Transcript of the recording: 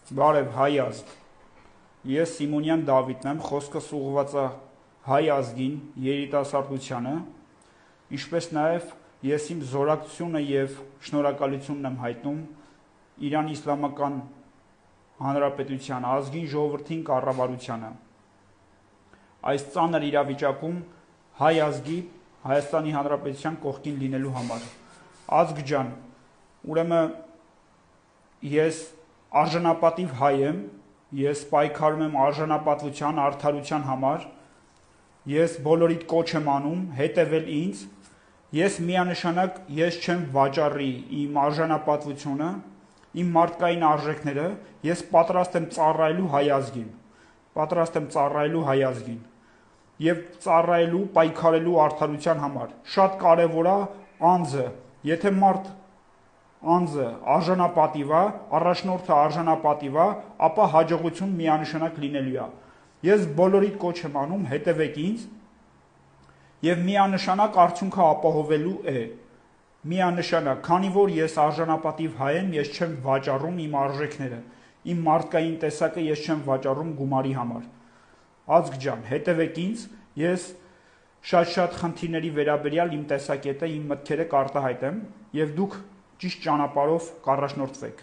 Բարև, հայ ազգ։ Ես Սիմոնյան Դավիթն եմ, խոսքս ուղղված է հայ ազգին, երիտասարդությանը, ինչպես նաև ես իմ զորակցությունը եւ շնորհակալությունն եմ հայտնում Իրանի Իսլամական Հանրապետության ազգին ժողովրդին կառավարությանը։ Այս ծանր իրավիճակում հայ ազգի Հայաստանի Հանրապետության կողքին լինելու համար։ Ազգ ջան, ուրեմն ես արժանապատիվ հայ եմ, ես պայքարում եմ արժանապատվության, արդարության համար, ես բոլորիդ կոչ եմ անում հետևել ինձ, ես միանշանակ ես չեմ վաճառի իմ արժանապատվությունը, իմ մարդկային արժեքները, ես պատրաստ եմ ծառայելու հայ ազգին, եւ ծառայելու, պայքարելու արդարության համար։ Շատ կարևոր է անձը, եթե մարդ անձը արժանապատիվ է, առաջնորդը արժանապատիվ է, ապա հաջողություն միանշանակ լինելու է։ Ես բոլորիդ կոչ եմ անում հետևեք ինձ եւ միանշանակ արդյունքը ապահովելու է։ Միանշանակ, քանի որ ես արժանապատիվ հայ եմ, ես չեմ վաճառում իմ արժեքները, իմ մարդկային տեսակը ես չեմ վաճառում գումարի համար։ Ազգ ջան, հետևեք ինձ, ես շատ խնդիրների վերաբերյալ իմ տեսակետը, իմ մտքերը կարտահայտեմ եւ դուք ճիշտ ճանապարհով կառաջնորդվեք։